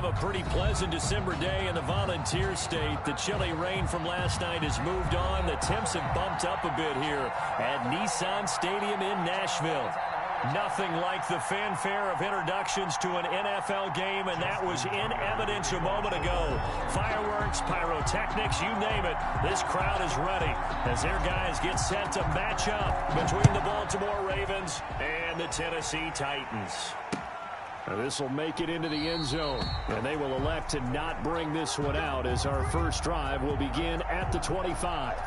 a pretty pleasant December day in the Volunteer State. The chilly rain from last night has moved on. The temps have bumped up a bit here at Nissan Stadium in Nashville. Nothing like the fanfare of introductions to an NFL game, and that was in evidence a moment ago. Fireworks, pyrotechnics, you name it. This crowd is ready as their guys get set to match up between the Baltimore Ravens and the Tennessee Titans. This will make it into the end zone, and they will elect to not bring this one out as our first drive will begin at the 25.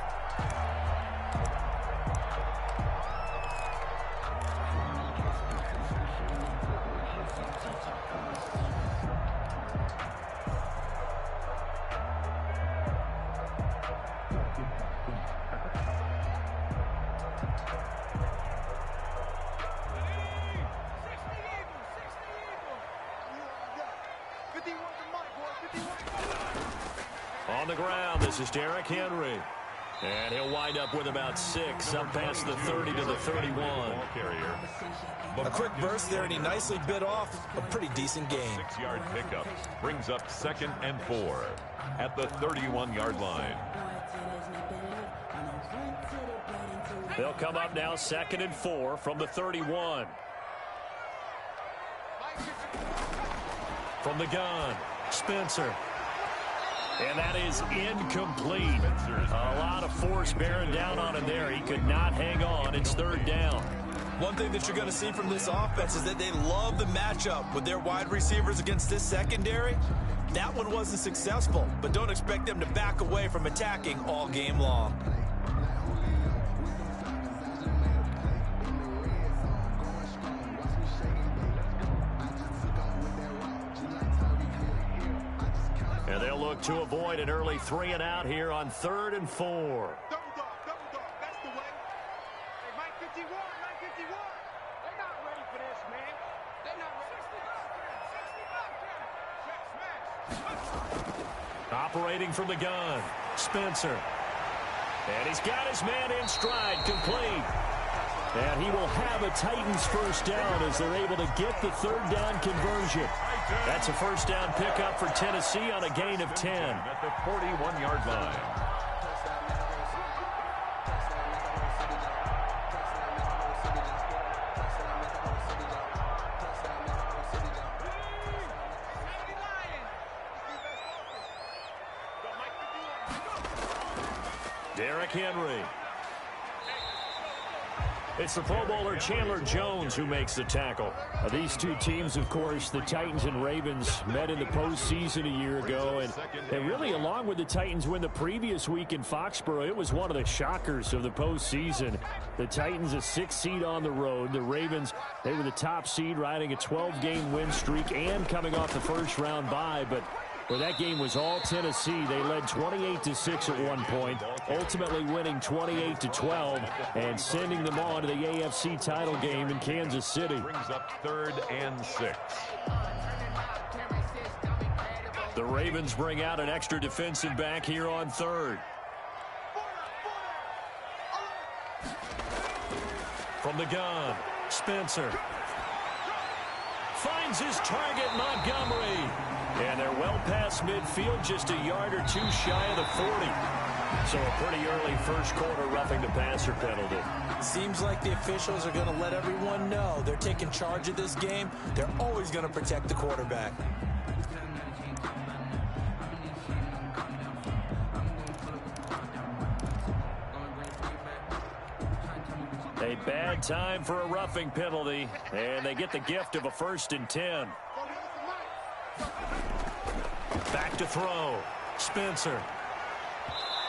On the ground, this is Derrick Henry. And he'll wind up with about 6, up past the 30 to the 31. A quick burst there, and he nicely bit off a pretty decent gain. 6-yard pickup brings up 2nd and 4 at the 31-yard line. They'll come up now 2nd and 4 from the 31. From the gun, Spencer. And that is incomplete. A lot of force bearing down on him there. He could not hang on. It's 3rd down. One thing that you're going to see from this offense is that they love the matchup with their wide receivers against this secondary. That one wasn't successful, but don't expect them to back away from attacking all game long. And they'll look to avoid an early 3 and out here on 3rd and 4. Double dog, that's the way. Hey, Mike 51, Mike 51. They're not ready for this, man. They're not ready. 60 Operating from the gun, Spencer. And he's got his man in stride, complete. And he will have a Titans first down as they're able to get the 3rd down conversion. That's a first down pickup for Tennessee on a gain of 10. At the 41-yard line. Derrick Henry. It's the Pro Bowler Chandler Jones who makes the tackle. These two teams, of course, the Titans and Ravens, met in the postseason a year ago. And really, along with the Titans win the previous week in Foxborough, it was one of the shockers of the postseason. The Titans, a 6th seed on the road. The Ravens, they were the top seed, riding a 12-game win streak and coming off the first-round bye. But where that game was all Tennessee, they led 28-6 at one point, ultimately winning 28-12 and sending them on to the AFC title game in Kansas City. Brings up 3rd and 6. The Ravens bring out an extra defensive back here on 3rd. From the gun, Spencer. Finds his target, Montgomery. And they're well past midfield, just a yard or 2 shy of the 40. So a pretty early first quarter roughing the passer penalty. Seems like the officials are going to let everyone know they're taking charge of this game. They're always going to protect the quarterback. A bad time for a roughing penalty, and they get the gift of a 1st and 10. Back to throw. Spencer.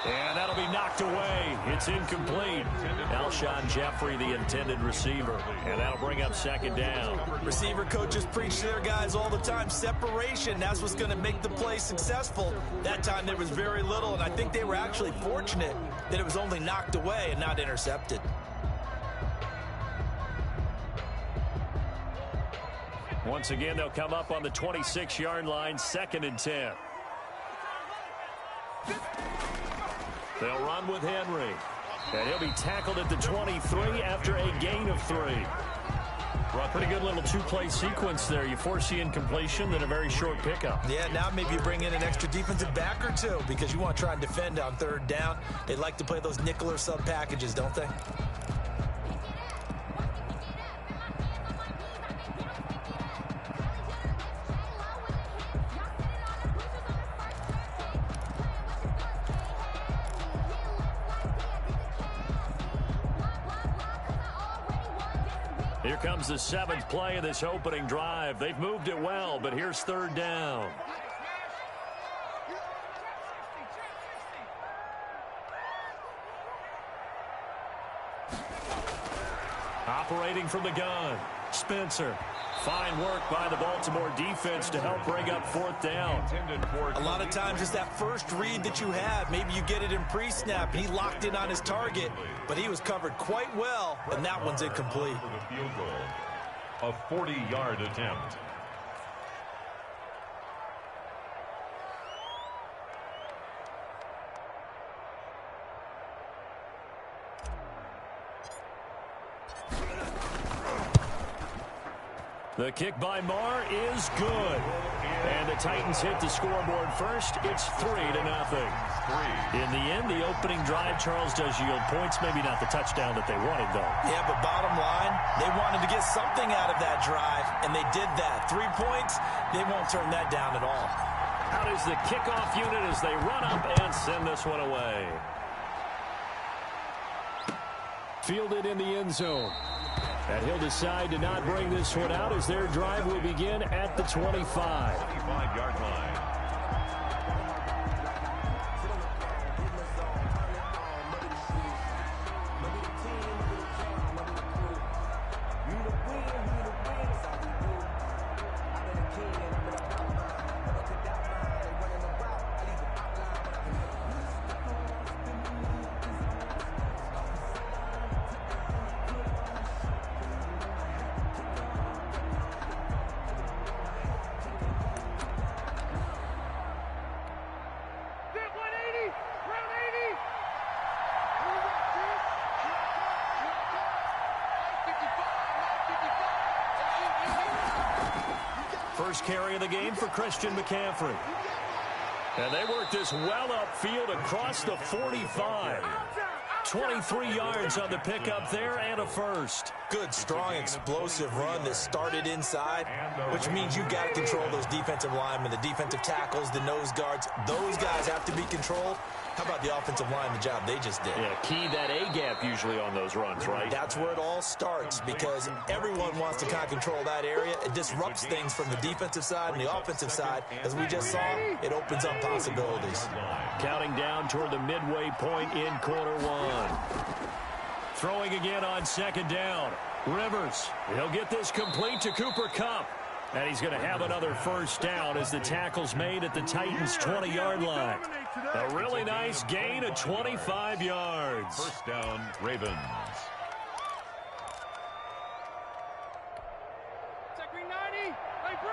And that'll be knocked away. It's incomplete. Alshon Jeffrey, the intended receiver. And that'll bring up 2nd down. Receiver coaches preach to their guys all the time. Separation, that's what's going to make the play successful. That time there was very little, and I think they were actually fortunate that it was only knocked away and not intercepted. Once again, they'll come up on the 26-yard line, 2nd and 10. They'll run with Henry. And he'll be tackled at the 23 after a gain of 3. Pretty good little two-play sequence there. You force the incompletion, then a very short pickup. Yeah, now maybe you bring in an extra defensive back or two because you want to try and defend on third down. They like to play those nickel or sub packages, don't they? Here comes the 7th play of this opening drive. They've moved it well, but here's third down. Operating from the gun, Spencer. Fine work by the Baltimore defense to help bring up fourth down. A lot of times it's that first read that you have. Maybe you get it in pre-snap, and he locked in on his target, but he was covered quite well, and that one's incomplete. A 40-yard attempt. The kick by Marr is good. And the Titans hit the scoreboard first. It's 3-0. In the end, the opening drive, Charles, does yield points. Maybe not the touchdown that they wanted, though. Yeah, but bottom line, they wanted to get something out of that drive, and they did that. 3 points, they won't turn that down at all. Out is the kickoff unit as they run up and send this one away. Fielded in the end zone. And he'll decide to not bring this one out as their drive will begin at the 25. 25-yard line. First carry of the game for Christian McCaffrey. And they work this well upfield across the 45. 23 yards on the pickup there and a first. Good, strong, explosive run that started inside, which means you got to control those defensive linemen, the defensive tackles, the nose guards. Those guys have to be controlled. How about the offensive line, the job they just did? Yeah, key that A-gap usually on those runs, right? That's where it all starts because everyone wants to kind of control that area. It disrupts things from the defensive side and the offensive side. As we just saw, it opens up possibilities. Counting down toward the midway point in quarter one. Throwing again on second down. Rivers, he'll get this complete to Cooper Kupp. And he's going to have another first down as the tackle's made at the Titans' 20-yard line. A really nice gain of 25 yards. First down, Ravens. Second 90, like bro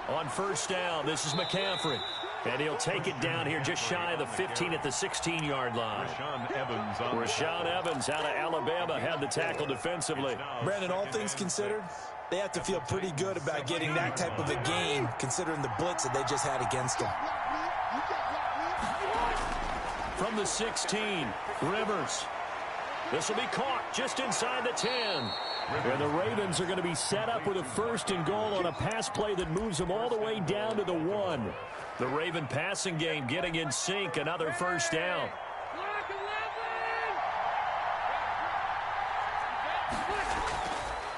80. On first down, this is McCaffrey. And he'll take it down here just shy of the 15 at the 16-yard line. Rashaan Evans out of Alabama had the tackle defensively. Brandon, all things considered, they have to feel pretty good about getting that type of a gain considering the blitz that they just had against them. From the 16, Rivers. This will be caught just inside the 10. And the Ravens are going to be set up with a first and goal on a pass play that moves them all the way down to the 1. The Raven passing game getting in sync. Another first down.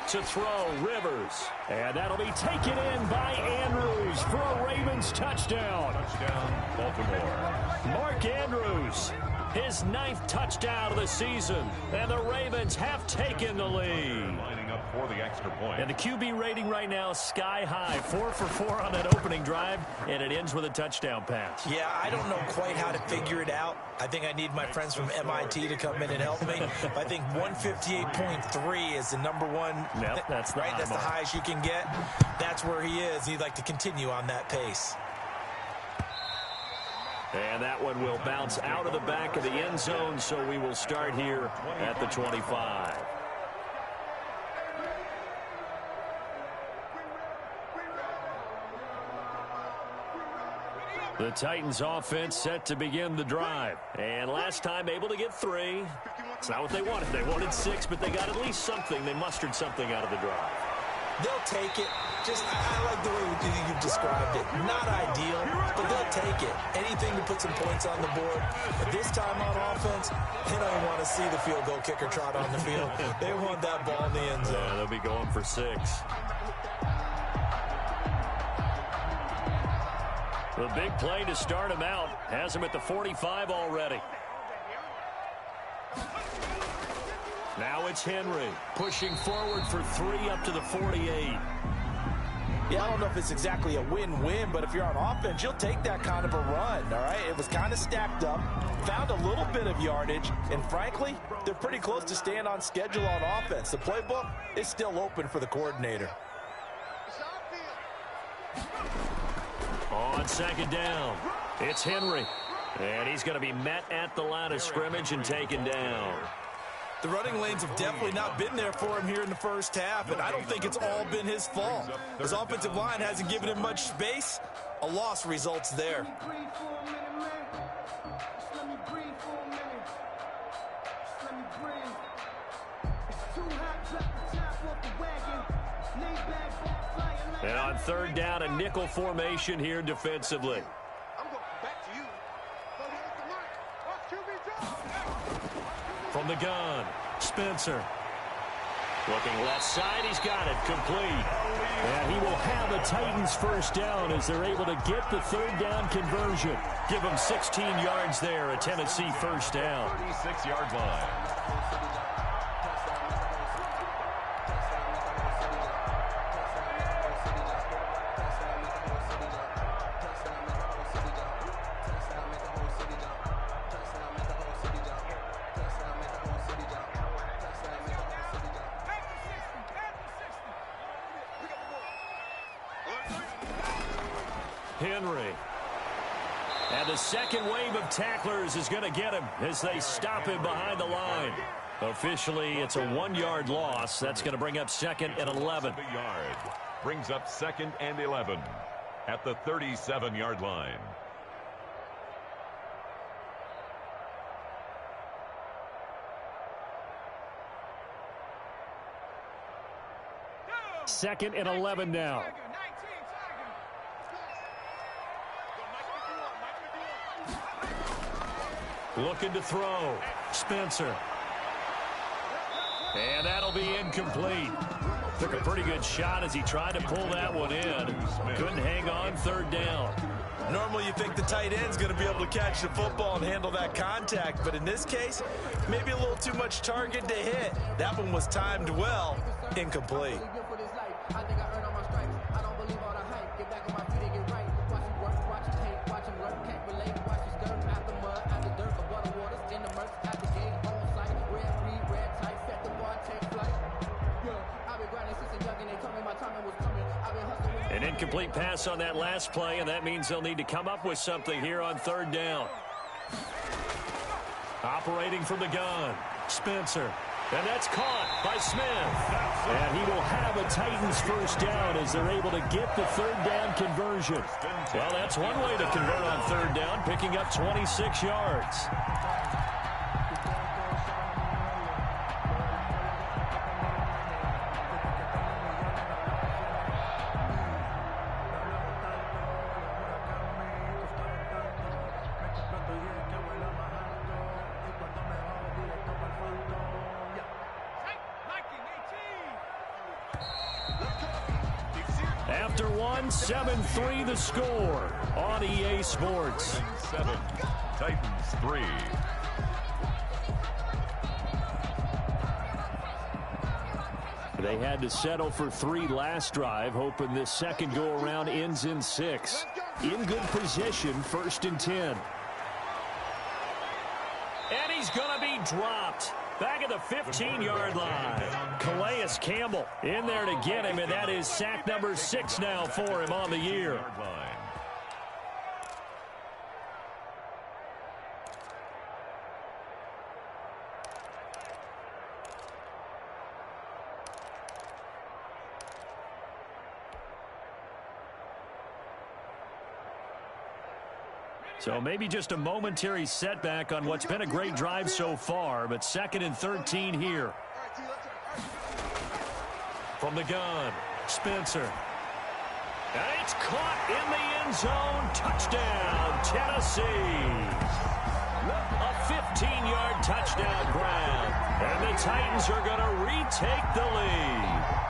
To throw, Rivers. And that'll be taken in by Andrews for a Ravens touchdown. Touchdown, Baltimore. Mark Andrews, his 9th touchdown of the season. And the Ravens have taken the lead. Lining up for the extra point. And the QB rating right now sky high. 4 for 4 on that opening drive. And it ends with a touchdown pass. Yeah, I don't know quite how to figure it out. I think I need my friends from MIT to come in and help me. I think 158.3 is the number one. Yep, that's the right. That's the mark. highest you can get. That's where he is. He'd like to continue on that pace. And that one will bounce out of the back of the end zone, so we will start here at the 25. The Titans offense set to begin the drive. And last time able to get 3. It's not what they wanted. They wanted 6, but they got at least something. They mustered something out of the drive. They'll take it. I like the way you've described it. Not ideal, but they'll take it. Anything to put some points on the board. But this time on offense, they don't even want to see the field goal kicker trot on the field. They want that ball in the end zone. Yeah, they'll be going for 6. The big play to start him out. Has him at the 45 already. Now it's Henry pushing forward for 3 up to the 48. Yeah, I don't know if it's exactly a win-win, but if you're on offense, you'll take that kind of a run, all right? It was kind of stacked up, found a little bit of yardage, and frankly, they're pretty close to staying on schedule on offense. The playbook is still open for the coordinator. On second down, it's Henry. And he's going to be met at the line of scrimmage and taken down. The running lanes have definitely not been there for him here in the first half, and I don't think it's all been his fault. His offensive line hasn't given him much space. A loss results there. And on third down, a nickel formation here defensively. From the gun, Spencer. Looking left side, he's got it, complete. And he will have a Titans first down as they're able to get the third down conversion. Give him 16 yards there, a Tennessee first down. 36-yard line. Henry. And the second wave of tacklers is going to get him as they stop him behind the line. Officially, it's a 1-yard loss. That's going to bring up second and 11. Brings up second and 11 at the 37-yard line. Second and 11 now. Looking to throw. Spencer. And that'll be incomplete. Took a pretty good shot as he tried to pull that one in. Couldn't hang on third down. Normally you think the tight end's going to be able to catch the football and handle that contact, but in this case, maybe a little too much target to hit. That one was timed well. Incomplete. An incomplete pass on that last play, and that means they'll need to come up with something here on third down. Operating from the gun, Spencer. And that's caught by Smith. And he will have a Titans first down as they're able to get the third down conversion. Well, that's one way to convert on third down, picking up 26 yards. After one, 7-3 the score on EA Sports. 7, Titans 3. They had to settle for 3 last drive, hoping this second go-around ends in 6. In good position, 1st and 10. And he's going to be dropped. Back at the 15-yard line. Calais Campbell in there to get him, and that is sack number 6 now for him on the year. So maybe just a momentary setback on what's been a great drive so far, but 2nd and 13 here. From the gun, Spencer. And it's caught in the end zone. Touchdown, Tennessee. A 15-yard touchdown grab. And the Titans are going to retake the lead.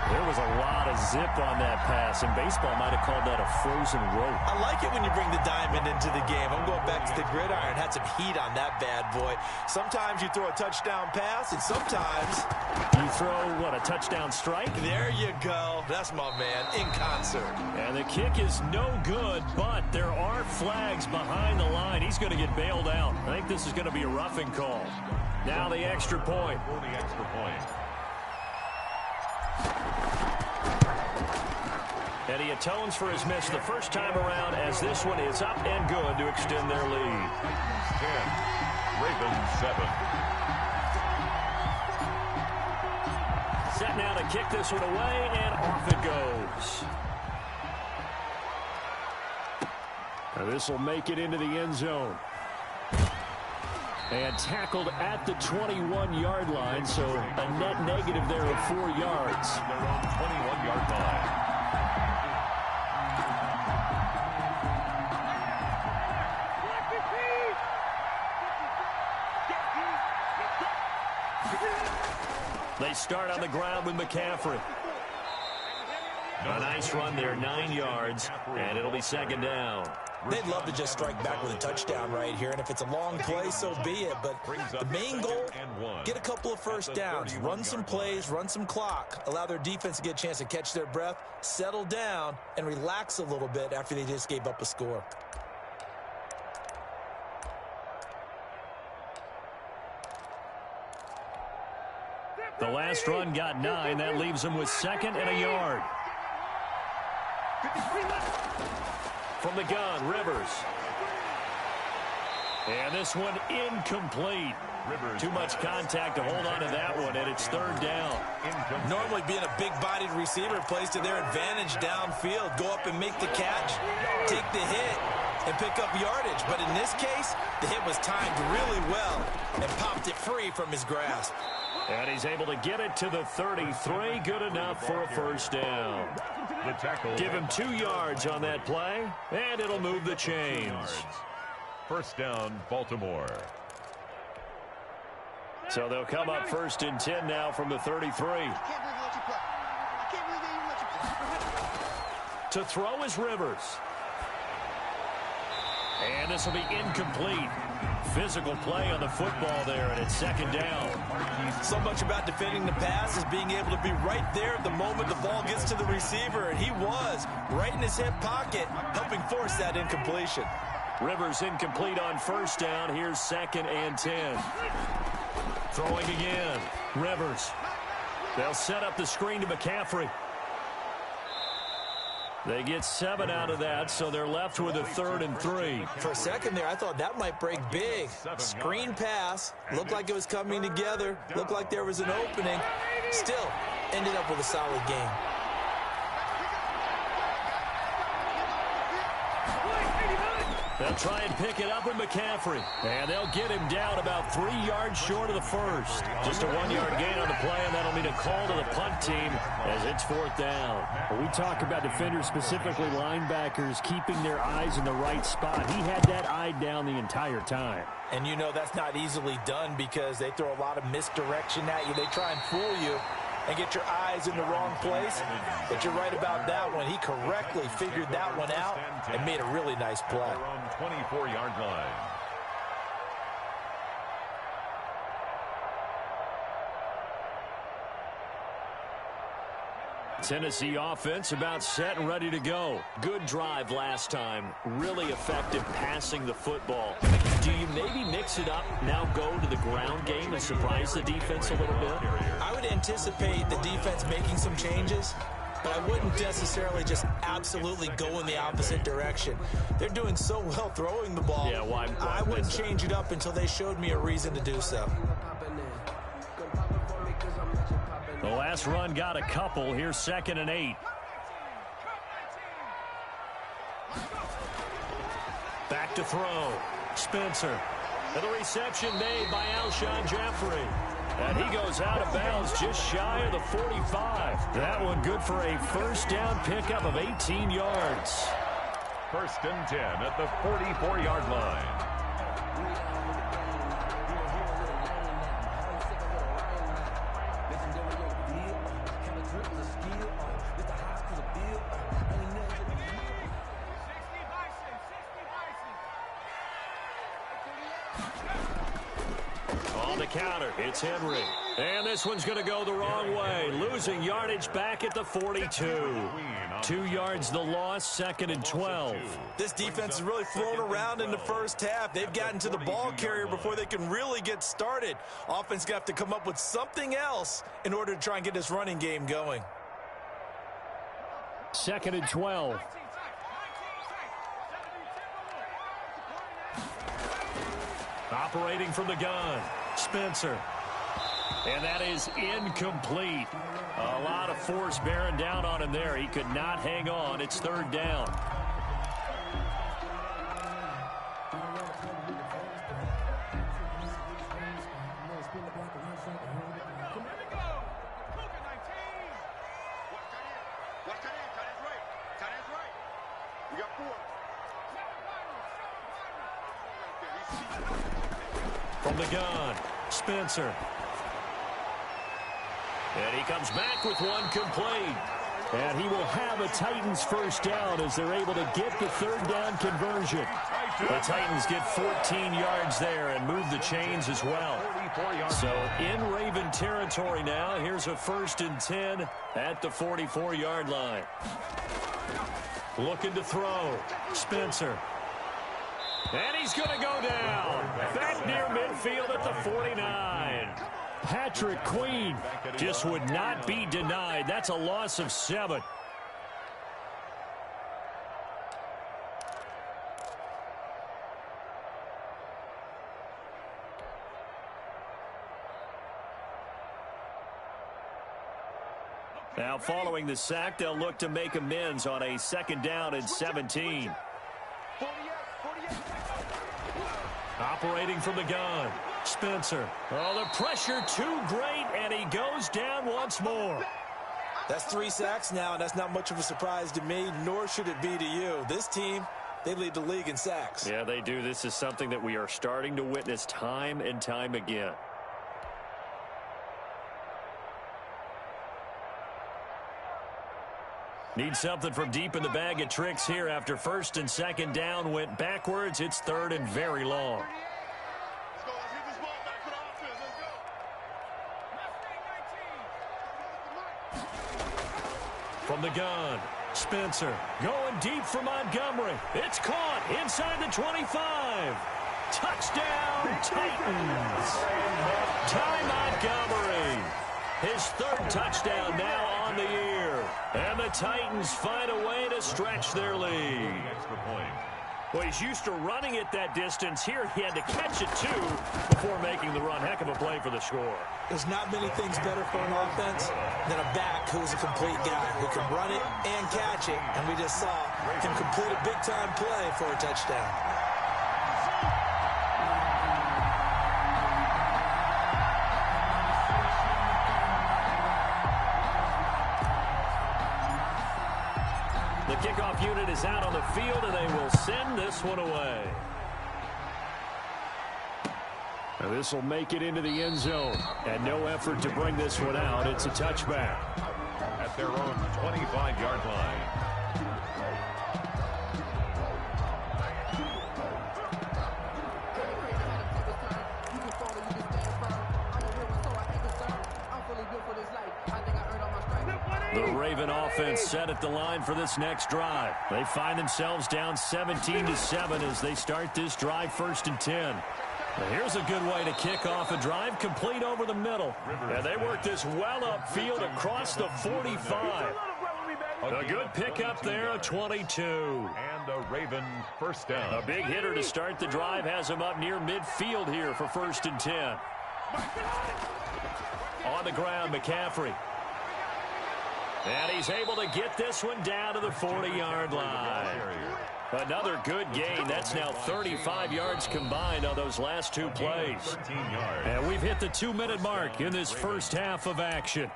There was a lot of zip on that pass, and baseball might have called that a frozen rope. I like it when you bring the diamond into the game. I'm going back to the gridiron. Had some heat on that bad boy. Sometimes you throw a touchdown pass, and sometimes you throw, what, a touchdown strike? There you go. That's my man, in concert. And the kick is no good, but there are flags behind the line. He's going to get bailed out. I think this is going to be a roughing call. Now the extra point. For the extra point. And he atones for his miss the first time around, as this one is up and good to extend their lead. 10, Ravens 7. Set now to kick this one away, and off it goes. Now this will make it into the end zone. And tackled at the 21-yard line, so a net negative there of 4 yards. They're on 21-yard line. They start on the ground with McCaffrey. A nice run there, 9 yards, and it'll be 2nd down. They'd love to just strike back with a touchdown right here, and if it's a long play, so be it. But the main goal, get a couple of first downs, run some plays, run some clock, allow their defense to get a chance to catch their breath, settle down, and relax a little bit after they just gave up a score. The last run got 9. That leaves them with 2nd and a yard. From the gun, Rivers. And this one incomplete. Too much contact to hold on to that one, and it's 3rd down. Normally being a big-bodied receiver plays to their advantage downfield. Go up and make the catch, take the hit, and pick up yardage. But in this case, the hit was timed really well and popped it free from his grasp. And he's able to get it to the 33. Good enough for a first down. The tackle. Give him 2 yards on that play, and it'll move the chains. First down, Baltimore. So they'll come up 1st and 10 now from the 33. To throw is Rivers. And this will be incomplete. Physical play on the football there, and it's 2nd down. So much about defending the pass is being able to be right there at the moment the ball gets to the receiver, and he was right in his hip pocket, helping force that incompletion. Rivers incomplete on 1st down. Here's 2nd and 10. Throwing again. Rivers. They'll set up the screen to McCaffrey. They get 7 out of that, so they're left with a 3rd and 3. For a second there, I thought that might break big. Screen pass. Looked like it was coming together. Looked like there was an opening. Still, ended up with a solid game. They'll try and pick it up with McCaffrey. And they'll get him down about 3 yards short of the first. Just a 1-yard gain on the play, and that'll mean a call to the punt team as it's 4th down. When we talk about defenders, specifically linebackers, keeping their eyes in the right spot. He had that eye down the entire time. And you know that's not easily done because they throw a lot of misdirection at you. They try and fool you and get your eyes in the wrong place. But you're right about that one. He correctly figured that one out and made a really nice play. They're on 24-yard line. Tennessee offense about set and ready to go. Good drive last time. Really effective passing the football. Do you maybe mix it up, now go to the ground game and surprise the defense a little bit? I would anticipate the defense making some changes, but I wouldn't necessarily just absolutely go in the opposite direction. They're doing so well throwing the ball. Yeah, why I wouldn't change it up until they showed me a reason to do so. The last run got a couple. Here's 2nd and 8. Back to throw. Spencer. And the reception made by Alshon Jeffrey. And he goes out of bounds just shy of the 45. That one good for a first down pickup of 18 yards. First and 10 at the 44-yard line. On the counter, it's Henry. And this one's going to go the wrong way. Losing yardage back at the 42. 2 yards the loss, second and 12. This defense is really thrown around in the first half. They've gotten to the ball carrier before they can really get started. Offense got to come up with something else in order to try and get this running game going. Second and 12. Operating from the gun, Spencer. And that is incomplete. A lot of force bearing down on him there. He could not hang on. It's third down. From the gun, Spencer. And he comes back with one complete. And he will have a Titans first down as they're able to get the third down conversion. The Titans get 14 yards there and move the chains as well. So in Raven territory now, here's a first and 10 at the 44-yard line. Looking to throw, Spencer. And he's going to go down. Back near midfield at the 49. Patrick Queen just would not be denied. That's a loss of 7. Now following the sack, they'll look to make amends on a second down and 17. Operating from the gun, Spencer. Oh, the pressure too great, and he goes down once more. That's 3 sacks now, and that's not much of a surprise to me, nor should it be to you. This team, they lead the league in sacks. Yeah, they do. This is something that we are starting to witness time and time again. Need something from deep in the bag of tricks here after first and second down went backwards. It's third and very long. From the gun, Spencer going deep for Montgomery. It's caught inside the 25. Touchdown, Titans. Ty Montgomery. His third touchdown now on the year. And the Titans find a way to stretch their lead. Extra point. Well, he's used to running it that distance. Here he had to catch it, too, before making the run. Heck of a play for the score. There's not many things better for an offense than a back who's a complete guy who can run it and catch it. And we just saw him complete a big-time play for a touchdown. The kickoff unit is out on the field, and they will send this one away. Now this will make it into the end zone. And no effort to bring this one out. It's a touchback. At their own 25-yard line. The Raven offense set at the line for this next drive. They find themselves down 17-7 as they start this drive first and 10. Now here's a good way to kick off a drive, complete over the middle. And they work this well upfield across the 45. A good pickup there, a 22. And a Raven first down. A big hitter to start the drive has him up near midfield here for first and 10. On the ground, McCaffrey. And he's able to get this one down to the 40-yard line. Another good gain. That's now 35 yards combined on those last two plays. And we've hit the 2-minute mark in this first half of action.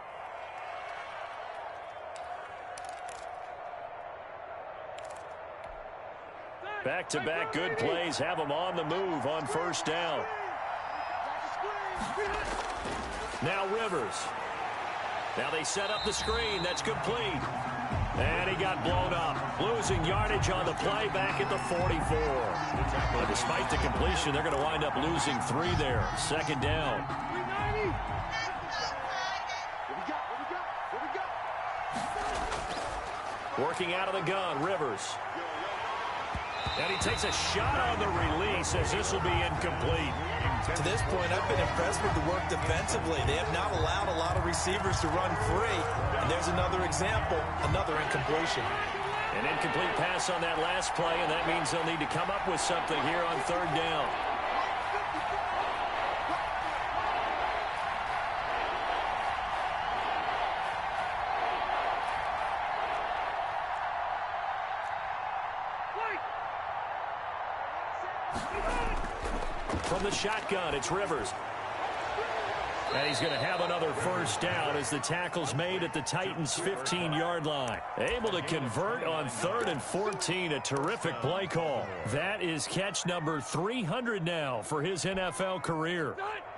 Back-to-back good plays have them on the move on first down. Now Rivers. Now they set up the screen. That's complete. And he got blown up. Losing yardage on the play back at the 44. But despite the completion, they're going to wind up losing 3 there. Second down. Working out of the gun, Rivers. And he takes a shot on the release as this will be incomplete. To this point, I've been impressed with the work defensively. They have not allowed a lot of receivers to run free. And there's another example, another incompletion. An incomplete pass on that last play, and that means they'll need to come up with something here on third down. From the shotgun, it's Rivers. And he's going to have another first down as the tackle's made at the Titans' 15-yard line. Able to convert on 3rd and 14, a terrific play call. That is catch number 300 now for his NFL career.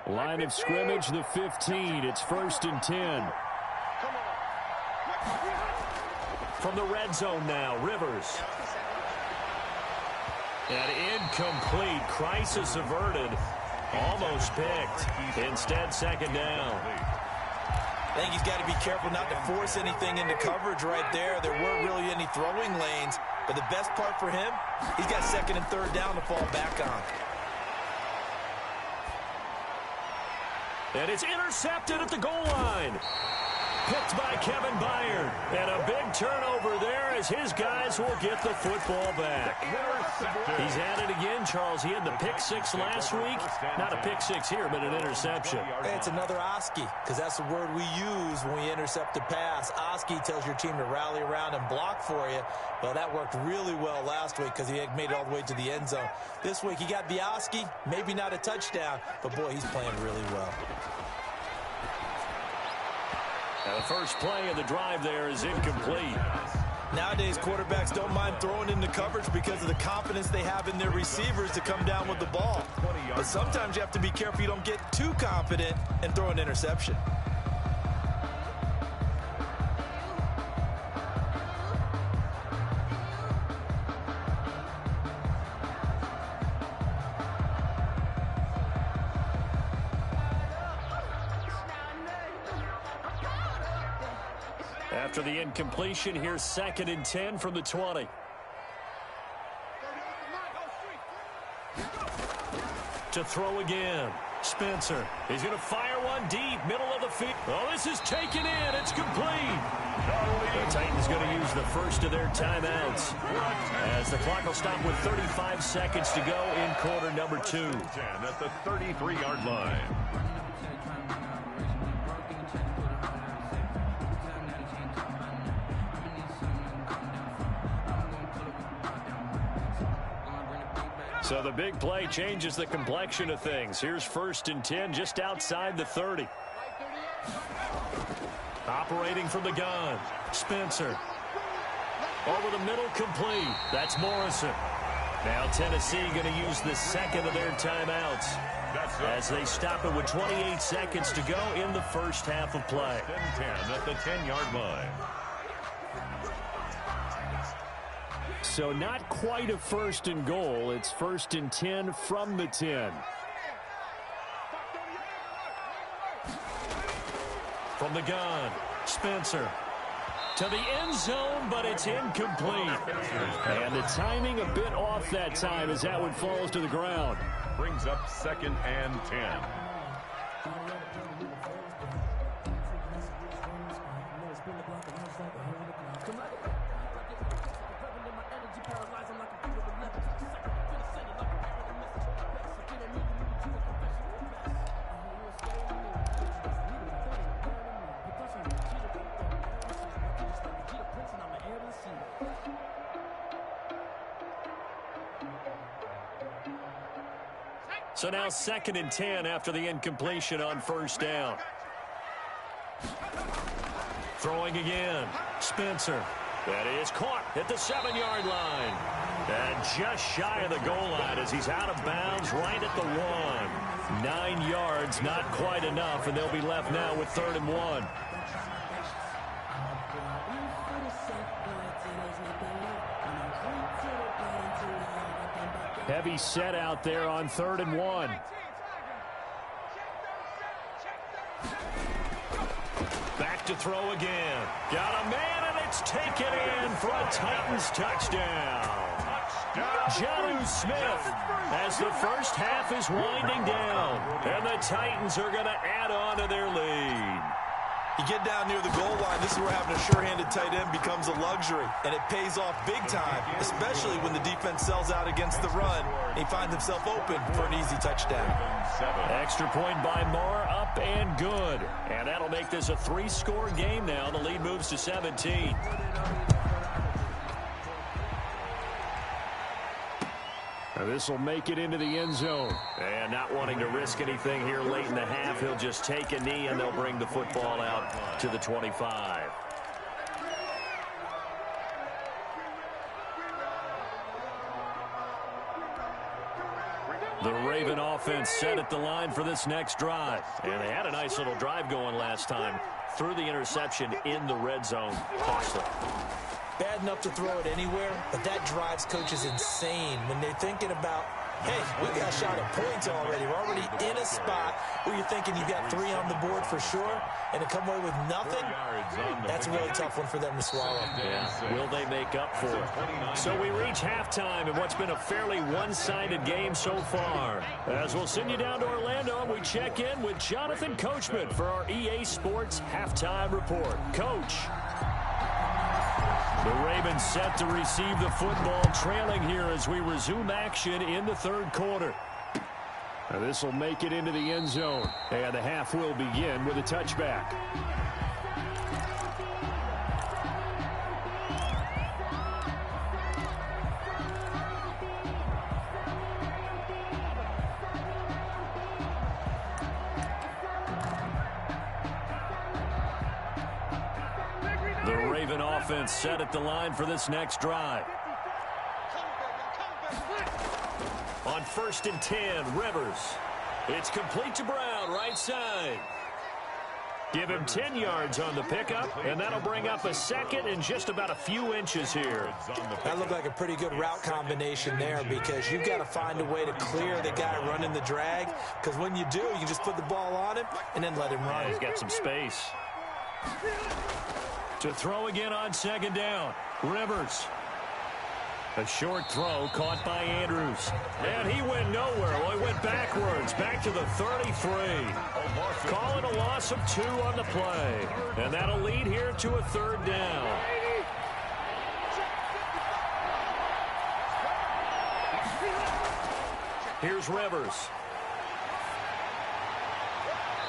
Line of scrimmage, the 15. It's 1st and 10. From the red zone now, Rivers. And incomplete. Crisis averted. Almost picked. Instead, second down. I think he's got to be careful not to force anything into coverage right there. There weren't really any throwing lanes. But the best part for him, he's got 2nd and 3rd down to fall back on. And it's intercepted at the goal line. Picked by Kevin Byard. And a big turnover there as his guys will get the football back. He's at it again, Charles. He had the pick 6 last week. Not a pick 6 here, but an interception. Hey, it's another Oski, because that's the word we use when we intercept a pass. Oski tells your team to rally around and block for you. Well, that worked really well last week because he had made it all the way to the end zone. This week he got the Oski, maybe not a touchdown, but boy, he's playing really well. Now the first play of the drive there is incomplete. Nowadays, quarterbacks don't mind throwing into coverage because of the confidence they have in their receivers to come down with the ball. But sometimes you have to be careful you don't get too confident and throw an interception. After the incompletion, here's 2nd and 10 from the 20. To throw again. Spencer. He's going to fire one deep, middle of the field. Oh, this is taken in. It's complete. The Titans going to use the first of their timeouts as the clock will stop with 35 seconds to go in quarter number 2. At the 33-yard line. So the big play changes the complexion of things. Here's 1st and 10 just outside the 30. Operating from the gun. Spencer. Over the middle, complete. That's Morrison. Now Tennessee going to use the 2nd of their timeouts as they stop it with 28 seconds to go in the first half of play. 10 at the 10-yard line. So not quite a 1st and goal. It's 1st and 10 from the 10. From the gun, Spencer. To the end zone, but it's incomplete. And the timing a bit off that time as that one falls to the ground. Brings up 2nd and 10. So now 2nd and 10 after the incompletion on first down. Throwing again. Spencer. That is caught at the 7-yard line. And just shy of the goal line as he's out of bounds right at the 1. 9 yards, not quite enough, and they'll be left now with 3rd and 1. Heavy set out there on 3rd and 1. Back to throw again. Got a man, and it's taken in for a Titans touchdown. Jonnu Smith as the first half is winding down. And the Titans are going to add on to their lead. You get down near the goal line, this is where having a sure-handed tight end becomes a luxury, and it pays off big time, especially when the defense sells out against the run, and he finds himself open for an easy touchdown. Extra point by Marr, up and good. And that'll make this a 3-score game now. The lead moves to 17. Now this will make it into the end zone. And not wanting to risk anything here late in the half, he'll just take a knee and they'll bring the football out to the 25. The Raven offense set at the line for this next drive. And they had a nice little drive going last time. Threw the interception in the red zone. Costly. Bad enough to throw it anywhere, but that drives coaches insane when they're thinking about, hey, we got a shot at points already. We're already in a spot where you're thinking you've got 3 on the board for sure, and to come away with nothing, that's a really tough one for them to swallow. Yeah, will they make up for it? So we reach halftime in what's been a fairly one-sided game so far. As we'll send you down to Orlando, we check in with Jonathan Coachman for our EA Sports Halftime Report. Coach. The Ravens set to receive the football, trailing here as we resume action in the 3rd quarter. Now this will make it into the end zone, and the half will begin with a touchback. The Raven offense set at the line for this next drive. On 1st and 10, Rivers. It's complete to Brown, right side. Give him 10 yards on the pickup, and that'll bring up a 2nd and just about a few inches here. That looked like a pretty good route combination there because you've got to find a way to clear the guy running the drag, because when you do, you can just put the ball on him and then let him run. Yeah, he's got some space. To throw again on 2nd down, Rivers. A short throw caught by Andrews. And he went nowhere. Well, he went backwards, back to the 33. Calling a loss of 2 on the play. And that'll lead here to a 3rd down. Here's Rivers.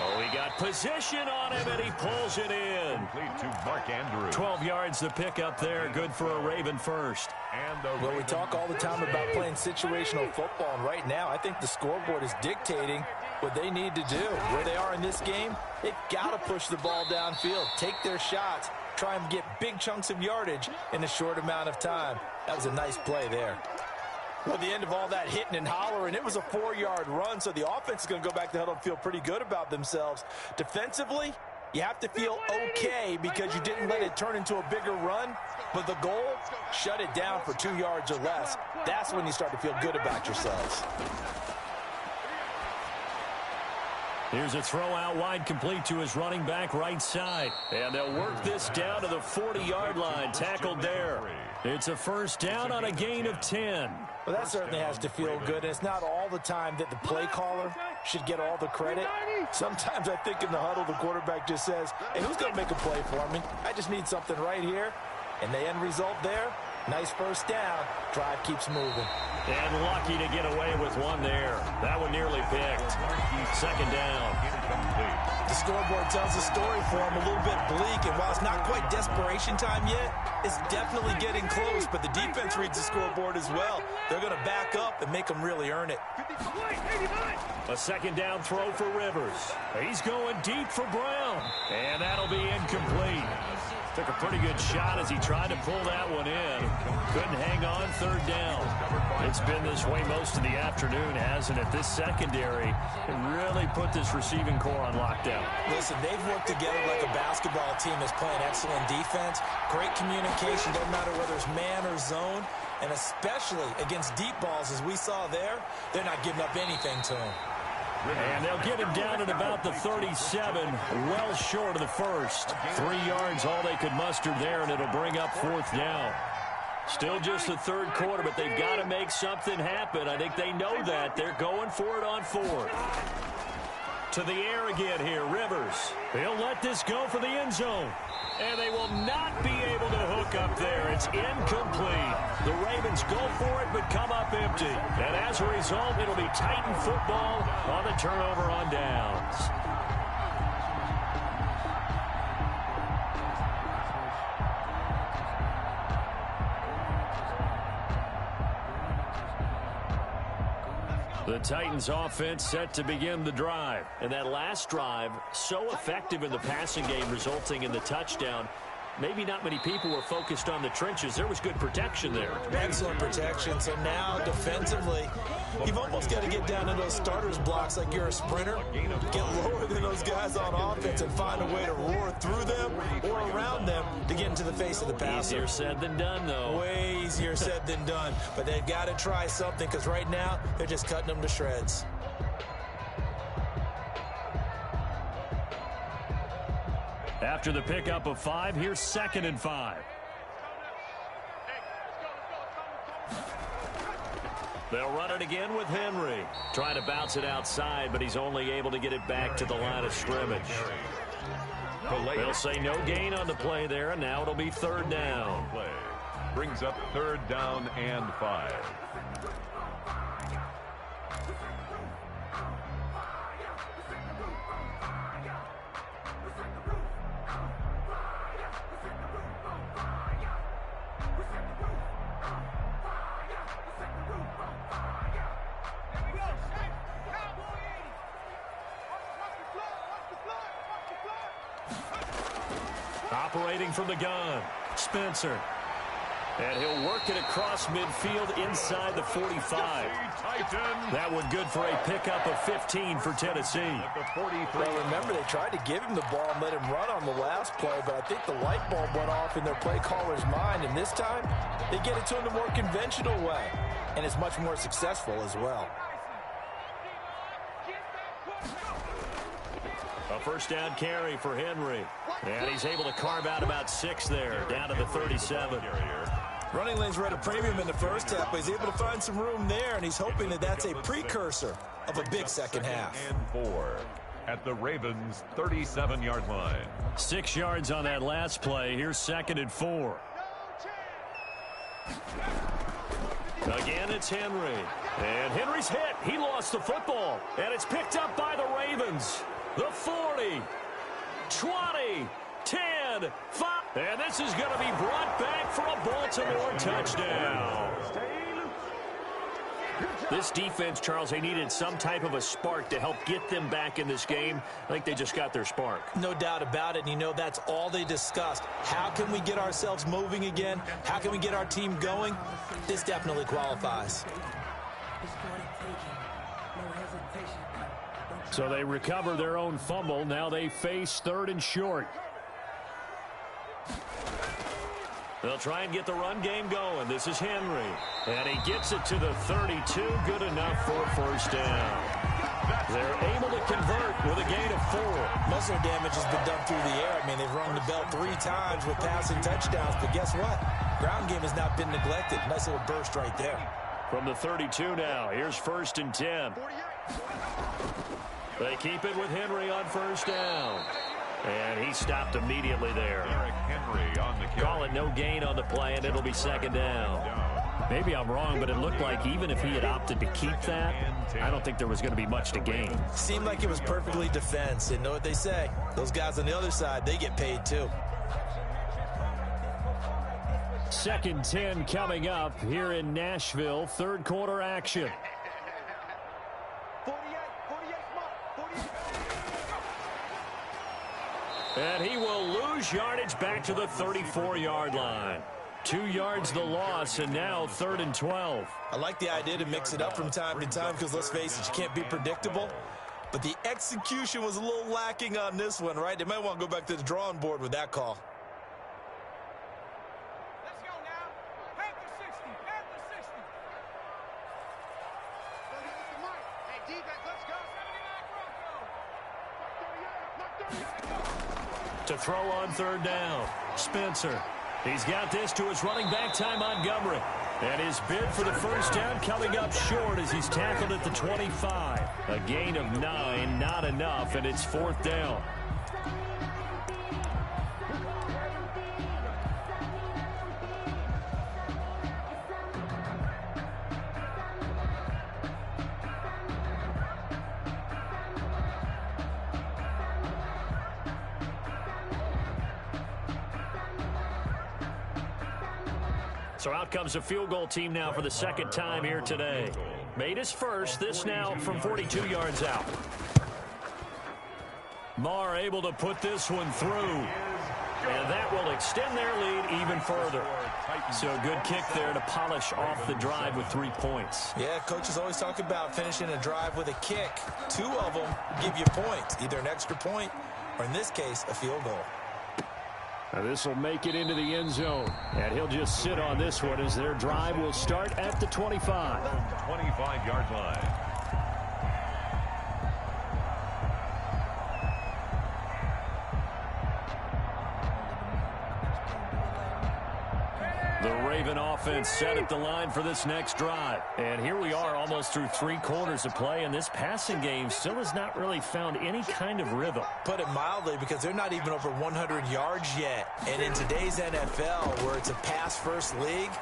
Oh, he got position on him, and he pulls it in. Complete to Mark Andrews. 12 yards to pick up there. Good for a Raven first. Well, we talk all the time about playing situational football, and right now I think the scoreboard is dictating what they need to do. Where they are in this game, they've got to push the ball downfield, take their shots, try and get big chunks of yardage in a short amount of time. That was a nice play there. Well, at the end of all that hitting and hollering, it was a 4-yard run, so the offense is going to go back to the huddle and feel pretty good about themselves. Defensively, you have to feel okay because you didn't let it turn into a bigger run, but the goal, shut it down for 2 yards or less. That's when you start to feel good about yourselves. Here's a throw out wide, complete to his running back right side. And they'll work this down to the 40-yard line, tackled there. It's a 1st down on a gain of 10. Well, that certainly has to feel good, and it's not all the time that the play caller should get all the credit. Sometimes I think in the huddle, the quarterback just says, hey, who's going to make a play for me? I just need something right here. And the end result there, nice 1st down. Drive keeps moving. And lucky to get away with one there. That one nearly picked. Second down. The scoreboard tells a story for him, a little bit bleak, and while it's not quite desperation time yet, it's definitely getting close, but the defense reads the scoreboard as well. They're going to back up and make them really earn it. A second down throw for Rivers. He's going deep for Brown, and that'll be incomplete. Took a pretty good shot as he tried to pull that one in. Couldn't hang on third down. It's been this way most of the afternoon, hasn't it? This secondary can really put this receiving core on lockdown. Listen, they've worked together like a basketball team that's playing excellent defense. Great communication, doesn't matter whether it's man or zone. And especially against deep balls, as we saw there, they're not giving up anything to him. And they'll get him down at about the 37, well short of the first. 3 yards, all they could muster there, and it'll bring up fourth down. Still just the third quarter, but they've got to make something happen. I think they know that. They're going for it on fourth. To the air again here, Rivers. He'll let this go for the end zone. And they will not be able to hook up there. It's incomplete. The Ravens go for it, but come up empty. And as a result, it'll be Titan football on the turnover on downs. The Titans offense set to begin the drive. And that last drive, so effective in the passing game, resulting in the touchdown. Maybe not many people were focused on the trenches. There was good protection there. Excellent protection. So now, defensively, you've almost got to get down to those starters blocks like you're a sprinter. Get lower than those guys on offense and find a way to roar through them or around them to get into the face of the passer. Easier said than done, though. Way easier said than done. But they've got to try something because right now, they're just cutting them to shreds. After the pickup of 5, here's 2nd and 5. They'll run it again with Henry. Trying to bounce it outside, but he's only able to get it back to the line of scrimmage. They'll say no gain on the play there, and now it'll be third down. Brings up third down and 5. Operating from the gun, Spencer. And he'll work it across midfield inside the 45. That one good for a pickup of 15 for Tennessee. Well, remember, they tried to give him the ball and let him run on the last play, but I think the light bulb went off in their play caller's mind, and this time they get it to him the more conventional way, and it's much more successful as well. A first down carry for Henry. And he's able to carve out about 6 there, down to the 37. Running lanes were at a premium in the first half, but he's able to find some room there, and he's hoping that that's a precursor of a big second half. And 4 at the Ravens' 37-yard line. 6 yards on that last play. Here's 2nd and 4. Again, it's Henry. And Henry's hit. He lost the football. And it's picked up by the Ravens. The 40, 20, 10, 5. And this is going to be brought back for a Baltimore touchdown. This defense, Charles, they needed some type of a spark to help get them back in this game. I think they just got their spark. No doubt about it. And you know, that's all they discussed. How can we get ourselves moving again? How can we get our team going? This definitely qualifies. So they recover their own fumble. Now they face 3rd and short. They'll try and get the run game going. This is Henry. And he gets it to the 32. Good enough for a first down. They're able to convert with a gain of 4. Muscle damage has been done through the air. I mean, they've rung the bell 3 times with passing touchdowns. But guess what? Ground game has not been neglected. Nice little burst right there. From the 32 now, here's 1st and 10. They keep it with Henry on first down. And he stopped immediately there. Henry on the Call it no gain on the play, and it'll be 2nd down. Maybe I'm wrong, but it looked like even if he had opted to keep that, I don't think there was going to be much to gain. Seemed like it was perfectly defense. And know what they say? Those guys on the other side, they get paid too. 2nd and 10 coming up here in Nashville. Third quarter action. 48 mark, 48. And he will lose yardage back to the 34-yard line. 2 yards the loss, and now 3rd and 12. I like the idea to mix it up from time to time because, let's face it, you can't be predictable. But the execution was a little lacking on this one, right? They might want to go back to the drawing board with that call. Let's go now. Head to 60. Head to 60. Hey, D-back, let's go. 79 Bronco. To throw on 3rd down, Spencer. He's got this to his running back, Ty Montgomery. And his bid for the first down coming up short as he's tackled at the 25. A gain of 9, not enough, and it's 4th down. So out comes a field goal team now for the 2nd time here today. Made his first, this now from 42 yards out. Marr able to put this one through. And that will extend their lead even further. So a good kick there to polish off the drive with 3 points. Yeah, coaches always talk about finishing a drive with a kick. 2 of them give you points, either an extra point or, in this case, a field goal. Now this will make it into the end zone. And he'll just sit on this one as their drive will start at the 25. 25-yard line. The Raven offense set at the line for this next drive. And here we are almost through 3 quarters of play, and this passing game still has not really found any kind of rhythm. Put it mildly, because they're not even over 100 yards yet. And in today's NFL, where it's a pass-first league,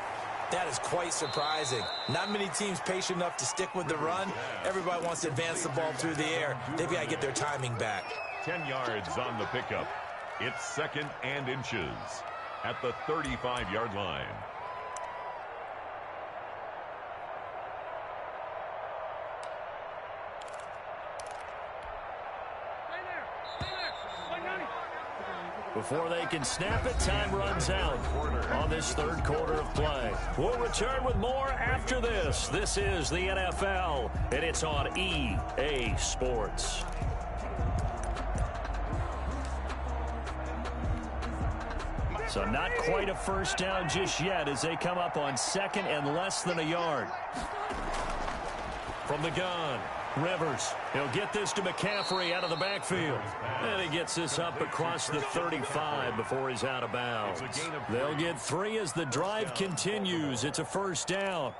that is quite surprising. Not many teams patient enough to stick with the run. Everybody wants to advance the ball through the air. They've got to get their timing back. 10 yards on the pickup. It's 2nd and inches at the 35-yard line. Before they can snap it, time runs out on this 3rd quarter of play. We'll return with more after this. This is the NFL, and it's on EA Sports. So not quite a first down just yet as they come up on 2nd and less than a yard. From the gun, Rivers. He'll get this to McCaffrey out of the backfield. And he gets this up across the 35 before he's out of bounds. They'll get 3 as the drive continues. It's a first down.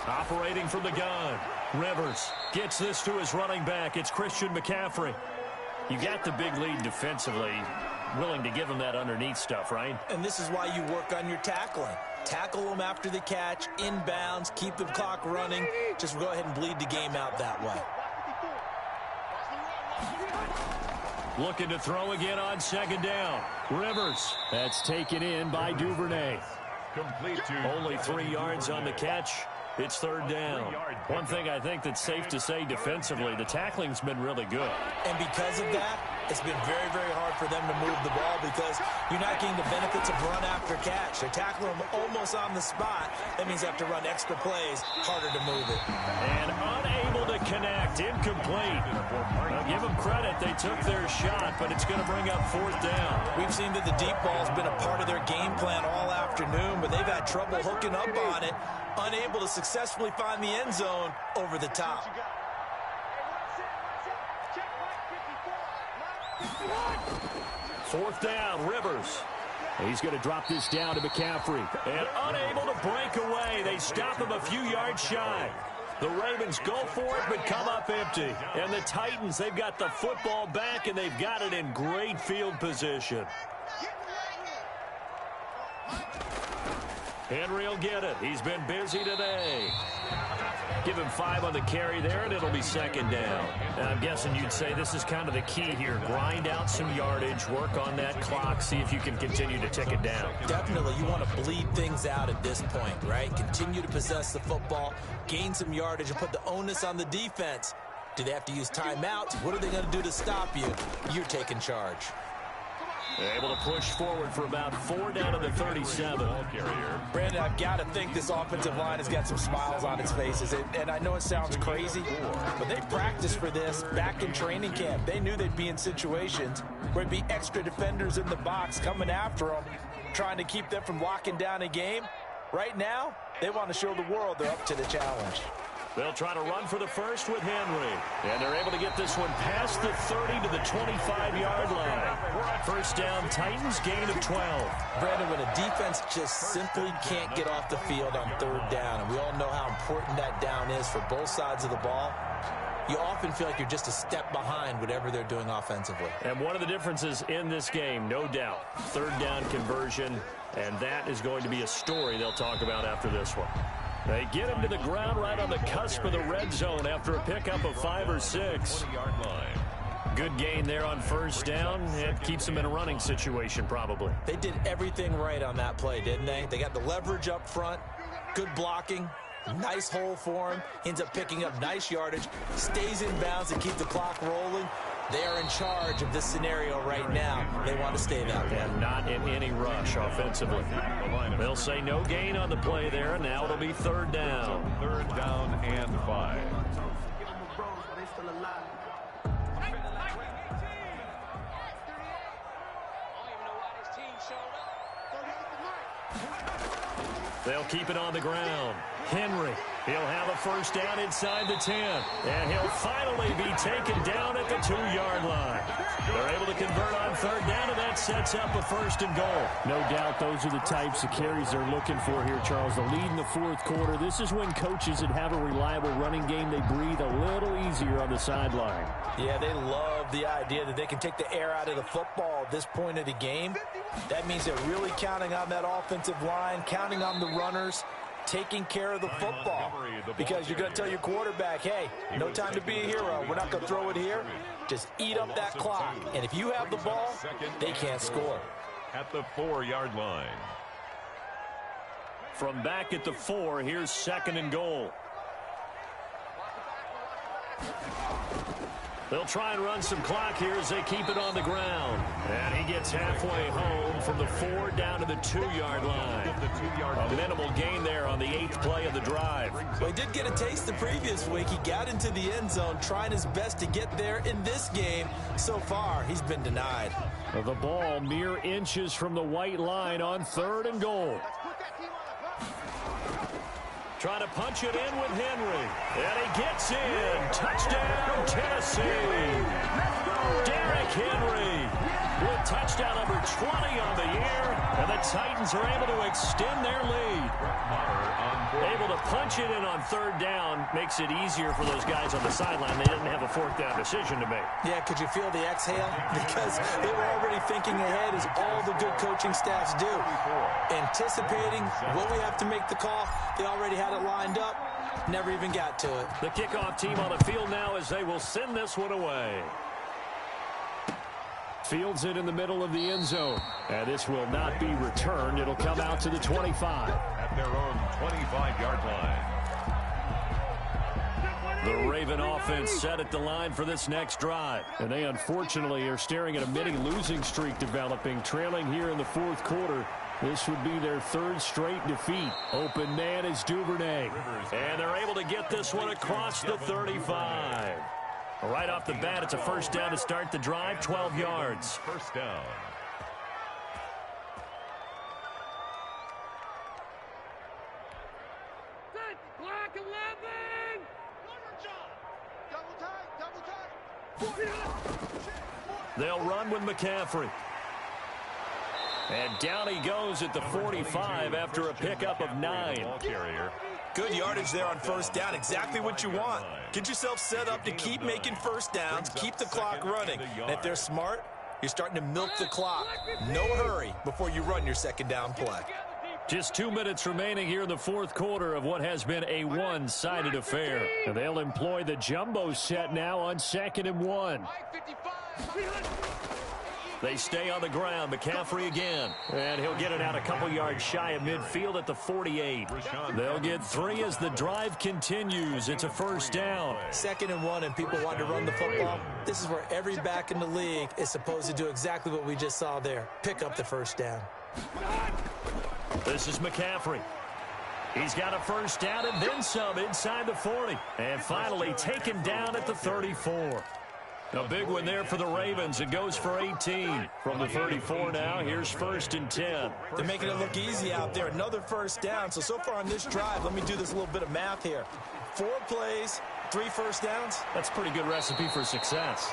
Operating from the gun, Rivers gets this to his running back. It's Christian McCaffrey. You got the big lead defensively. Willing to give him that underneath stuff, right? And this is why you work on your tackling. Tackle them after the catch, inbounds, keep the clock running. Just go ahead and bleed the game out that way. Looking to throw again on 2nd down. Rivers. That's taken in by Duvernay. Complete to Only 3 yards on the catch. It's 3rd down. One thing I think that's safe to say defensively, the tackling's been really good. And because of that, it's been very, very hard for them to move the ball because you're not getting the benefits of run after catch. They're tackling them almost on the spot. That means they have to run extra plays, harder to move it. And unable to connect, incomplete. Now give them credit, they took their shot, but it's going to bring up 4th down. We've seen that the deep ball's been a part of their game plan all afternoon, but they've had trouble hooking up on it, unable to successfully find the end zone over the top. 4th down, Rivers. He's going to drop this down to McCaffrey. And unable to break away. They stop him a few yards shy. The Ravens go for it, but come up empty. And the Titans, they've got the football back, and they've got it in great field position. Henry will get it. He's been busy today. Give him 5 on the carry there, and it'll be second down. And I'm guessing you'd say this is kind of the key here. Grind out some yardage, work on that clock, see if you can continue to tick it down. Definitely, you want to bleed things out at this point, right? Continue to possess the football, gain some yardage, and put the onus on the defense. Do they have to use timeouts? What are they going to do to stop you? You're taking charge. Able to push forward for about 4 down to the 37. Brandon, I've got to think this offensive line has got some smiles on its faces. And I know it sounds crazy, but they practiced for this back in training camp. They knew they'd be in situations where there'd be extra defenders in the box coming after them, trying to keep them from locking down a game. Right now, they want to show the world they're up to the challenge. They'll try to run for the first with Henry. And they're able to get this one past the 30 to the 25-yard line. First down, Titans, gain of 12. Brandon, when a defense just simply can't get off the field on third down, and we all know how important that down is for both sides of the ball, you often feel like you're just a step behind whatever they're doing offensively. And one of the differences in this game, no doubt, third down conversion, and that is going to be a story they'll talk about after this one. They get him to the ground right on the cusp of the red zone after a pickup of 5 or 6. Good gain there on first down. It keeps them in a running situation probably. They did everything right on that play, didn't they? They got the leverage up front, good blocking, nice hole for him, ends up picking up nice yardage, stays in bounds to keep the clock rolling. They are in charge of this scenario right now. They want to stay that way. And not in any rush offensively. They'll say no gain on the play there, and now it'll be third down. Third down and 5. They'll keep it on the ground. Henry, he'll have a first down inside the 10. And he'll finally be taken down at the 2-yard line. They're able to convert on third down, and that sets up a first and goal. No doubt those are the types of carries they're looking for here, Charles. The lead in the fourth quarter. This is when coaches that have a reliable running game, they breathe a little easier on the sideline. Yeah, they love the idea that they can take the air out of the football at this point of the game. That means they're really counting on that offensive line, counting on the runners, taking care of the football. Because you're going to tell your quarterback, hey, no time to be a hero. We're not going to throw it here. Just eat up that clock. And if you have the ball, they can't score. At the 4-yard line. From back at the 4, here's second and goal. They'll try and run some clock here as they keep it on the ground. And he gets halfway home from the 4 down to the 2-yard line. A minimal gain there on the 8th play of the drive. Well, he did get a taste the previous week. He got into the end zone, trying his best to get there in this game. So far, he's been denied. The ball mere inches from the white line on third and goal. Trying to punch it in with Henry. And he gets in. Touchdown, Tennessee. Derrick Henry with touchdown number 20 on the year. And the Titans are able to extend their lead. Able to punch it in on third down makes it easier for those guys on the sideline. They didn't have a fourth down decision to make. Yeah, could you feel the exhale? Because they were already thinking ahead, as all the good coaching staffs do. Anticipating, will we have to make the call? They already had it lined up. Never even got to it. The kickoff team on the field now as they will send this one away. Fields it in the middle of the end zone. And this will not be returned. It'll come out to the 25. At their own 25-yard line. The Raven offense set at the line for this next drive. And they unfortunately are staring at a mini losing streak developing, trailing here in the fourth quarter. This would be their third straight defeat. Open man is Duvernay. And they're able to get this one across the 35. Right off the bat, it's a first down to start the drive, 12 yards. First down. Black 11. Double tight. They'll run with McCaffrey. And down he goes at the 45 after a pickup of 9. Ball carrier. Good yardage there on first down. Exactly what you want. Get yourself set up to keep making first downs, keep the clock running. And if they're smart, you're starting to milk the clock. No hurry before you run your second down play. Just 2 minutes remaining here in the fourth quarter of what has been a one-sided affair. And they'll employ the jumbo set now on 2nd and 1. They stay on the ground. McCaffrey again. And he'll get it out a couple yards shy of midfield at the 48. They'll get 3 as the drive continues. It's a first down. 2nd and 1 and people want to run the football. This is where every back in the league is supposed to do exactly what we just saw there. Pick up the first down. This is McCaffrey. He's got a first down and then some inside the 40. And finally taken down at the 34. A big one there for the Ravens. It goes for 18 from the 34 now. Here's 1st and 10. They're making it look easy out there. Another first down. So far on this drive, let me do this little bit of math here. 4 plays, 3 first downs. That's a pretty good recipe for success.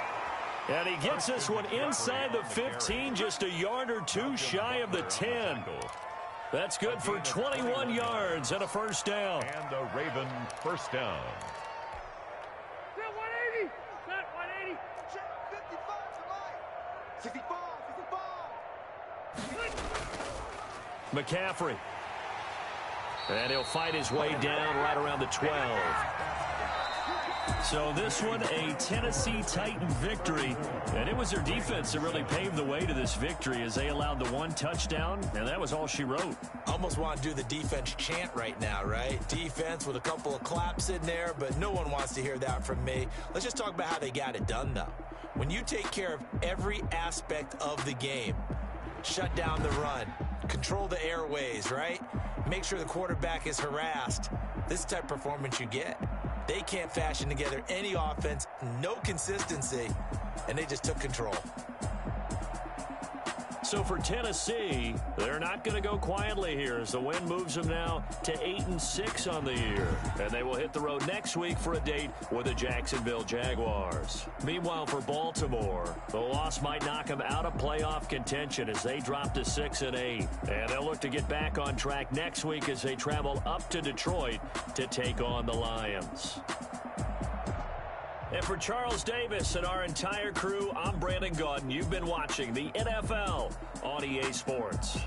And he gets this one inside the 15, just a yard or 2 shy of the 10. That's good for 21 yards and a first down. And a Raven first down. 180. Not 180. 55. 65. McCaffrey. And he'll fight his way down right around the 12. So this one, a Tennessee Titan victory. And it was their defense that really paved the way to this victory as they allowed the 1 touchdown, and that was all she wrote. Almost want to do the defense chant right now, right? Defense with a couple of claps in there, but no one wants to hear that from me. Let's just talk about how they got it done, though. When you take care of every aspect of the game, shut down the run, control the airways, right? Make sure the quarterback is harassed. This is the type of performance you get. They can't fashion together any offense, no consistency, and they just took control. So for Tennessee, they're not going to go quietly here as the win moves them now to 8-6 on the year. And they will hit the road next week for a date with the Jacksonville Jaguars. Meanwhile, for Baltimore, the loss might knock them out of playoff contention as they drop to 6-8. And they'll look to get back on track next week as they travel up to Detroit to take on the Lions. And for Charles Davis and our entire crew, I'm Brandon Gaudin. You've been watching the NFL on EA Sports.